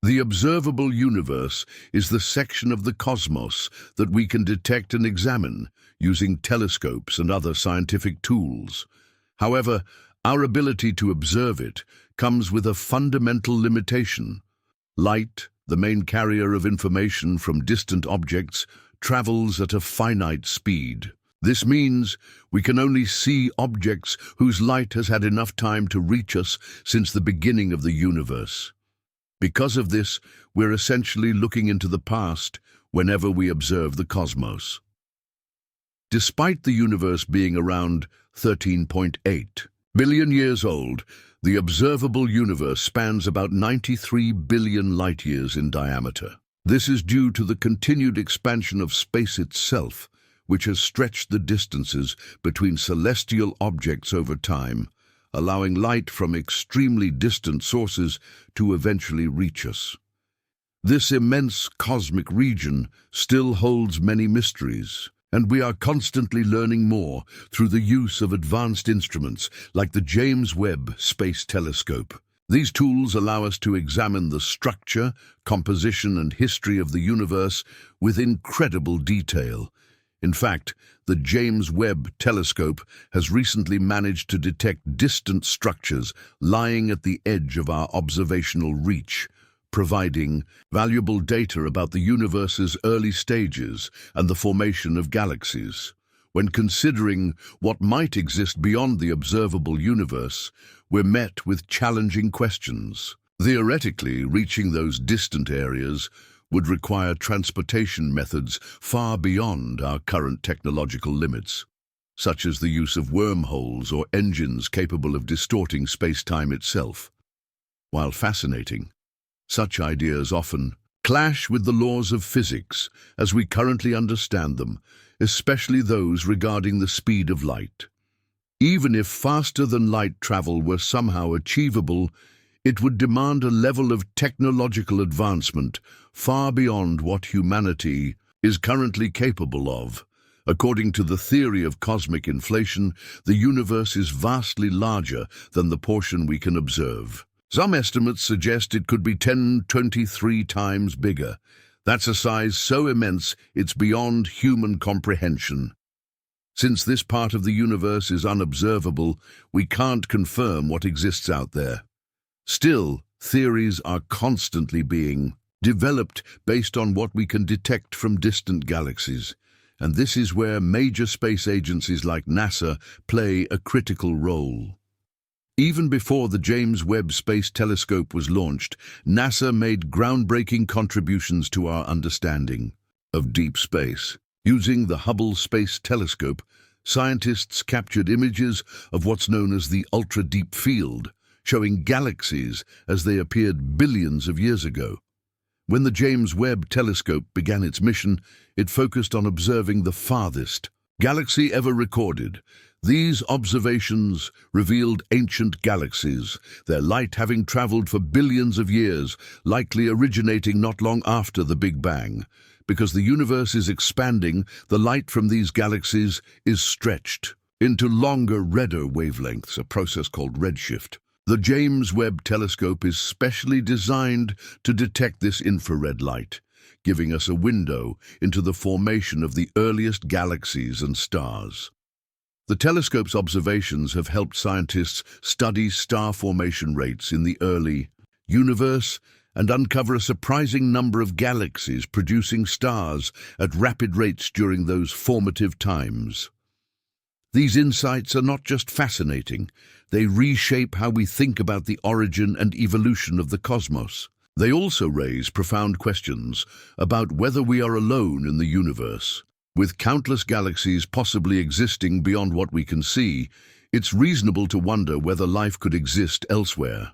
The observable universe is the section of the cosmos that we can detect and examine using telescopes and other scientific tools. However, our ability to observe it comes with a fundamental limitation. Light, the main carrier of information from distant objects, travels at a finite speed. This means we can only see objects whose light has had enough time to reach us since the beginning of the universe. Because of this, we're essentially looking into the past whenever we observe the cosmos. Despite the universe being around 13.8 billion years old, the observable universe spans about 93 billion light-years in diameter. This is due to the continued expansion of space itself, which has stretched the distances between celestial objects over time, allowing light from extremely distant sources to eventually reach us. This immense cosmic region still holds many mysteries, and we are constantly learning more through the use of advanced instruments like the James Webb Space Telescope. These tools allow us to examine the structure, composition, and history of the universe with incredible detail. In fact, the James Webb Telescope has recently managed to detect distant structures lying at the edge of our observational reach, providing valuable data about the universe's early stages and the formation of galaxies. When considering what might exist beyond the observable universe, we're met with challenging questions. Theoretically, reaching those distant areas would require transportation methods far beyond our current technological limits, such as the use of wormholes or engines capable of distorting space-time itself. While fascinating, such ideas often clash with the laws of physics as we currently understand them, especially those regarding the speed of light. Even if faster-than-light travel were somehow achievable, it would demand a level of technological advancement far beyond what humanity is currently capable of. According to the theory of cosmic inflation, the universe is vastly larger than the portion we can observe. Some estimates suggest it could be 1023 times bigger. That's a size so immense it's beyond human comprehension. Since this part of the universe is unobservable, we can't confirm what exists out there. Still, theories are constantly being developed based on what we can detect from distant galaxies, and this is where major space agencies like NASA play a critical role. Even before the James Webb Space Telescope was launched, NASA made groundbreaking contributions to our understanding of deep space. Using the Hubble Space Telescope, scientists captured images of what's known as the ultra-deep field, showing galaxies as they appeared billions of years ago. When the James Webb Telescope began its mission, it focused on observing the farthest galaxy ever recorded. These observations revealed ancient galaxies, their light having traveled for billions of years, likely originating not long after the Big Bang. Because the universe is expanding, the light from these galaxies is stretched into longer, redder wavelengths, a process called redshift. The James Webb Telescope is specially designed to detect this infrared light, giving us a window into the formation of the earliest galaxies and stars. The telescope's observations have helped scientists study star formation rates in the early universe and uncover a surprising number of galaxies producing stars at rapid rates during those formative times. These insights are not just fascinating, they reshape how we think about the origin and evolution of the cosmos. They also raise profound questions about whether we are alone in the universe. With countless galaxies possibly existing beyond what we can see, it's reasonable to wonder whether life could exist elsewhere.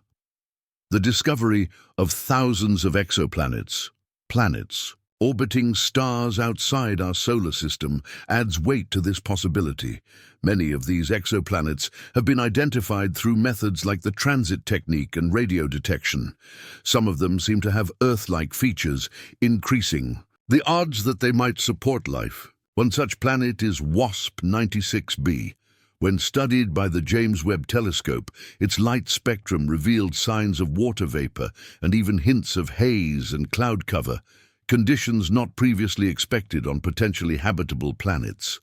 The discovery of thousands of exoplanets, planets, orbiting stars outside our solar system adds weight to this possibility. Many of these exoplanets have been identified through methods like the transit technique and radio detection. Some of them seem to have Earth-like features, increasing the odds that they might support life. One such planet is WASP 96b, When studied by the James Webb telescope, its light spectrum revealed signs of water vapor and even hints of haze and cloud cover, conditions not previously expected on potentially habitable planets.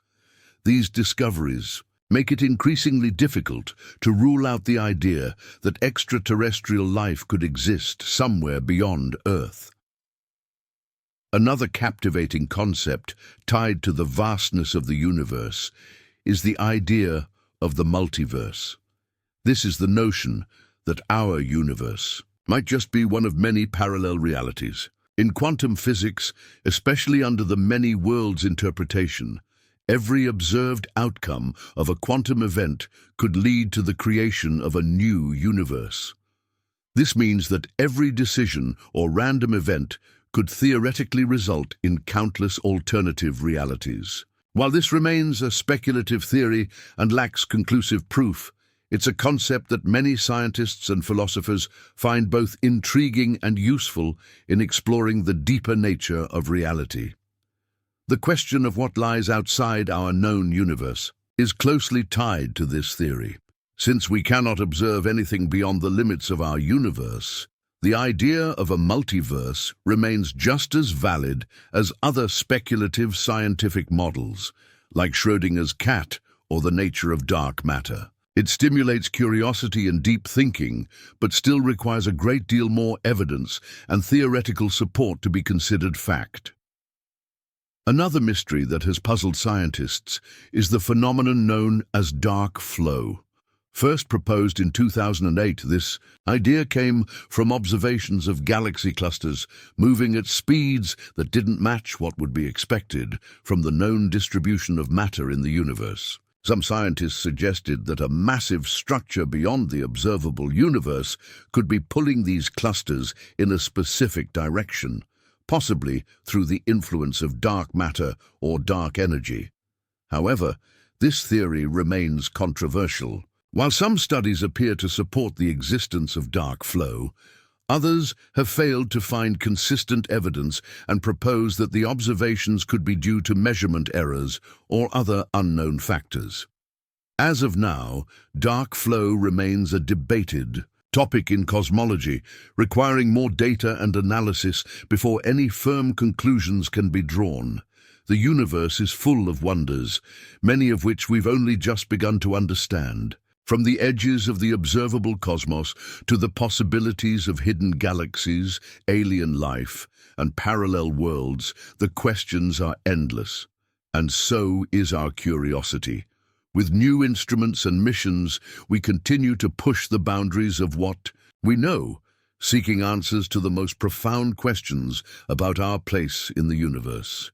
These discoveries make it increasingly difficult to rule out the idea that extraterrestrial life could exist somewhere beyond Earth. Another captivating concept tied to the vastness of the universe is the idea of the multiverse. This is the notion that our universe might just be one of many parallel realities. In quantum physics, especially under the many worlds interpretation, every observed outcome of a quantum event could lead to the creation of a new universe. This means that every decision or random event could theoretically result in countless alternative realities. While this remains a speculative theory and lacks conclusive proof, it's a concept that many scientists and philosophers find both intriguing and useful in exploring the deeper nature of reality. The question of what lies outside our known universe is closely tied to this theory. Since we cannot observe anything beyond the limits of our universe, the idea of a multiverse remains just as valid as other speculative scientific models, like Schrödinger's cat or the nature of dark matter. It stimulates curiosity and deep thinking, but still requires a great deal more evidence and theoretical support to be considered fact. Another mystery that has puzzled scientists is the phenomenon known as dark flow. First proposed in 2008, this idea came from observations of galaxy clusters moving at speeds that didn't match what would be expected from the known distribution of matter in the universe. Some scientists suggested that a massive structure beyond the observable universe could be pulling these clusters in a specific direction, possibly through the influence of dark matter or dark energy. However, this theory remains controversial. While some studies appear to support the existence of dark flow, others have failed to find consistent evidence and propose that the observations could be due to measurement errors or other unknown factors. As of now, dark flow remains a debated topic in cosmology, requiring more data and analysis before any firm conclusions can be drawn. The universe is full of wonders, many of which we've only just begun to understand. From the edges of the observable cosmos to the possibilities of hidden galaxies, alien life, and parallel worlds, the questions are endless. And so is our curiosity. With new instruments and missions, we continue to push the boundaries of what we know, seeking answers to the most profound questions about our place in the universe.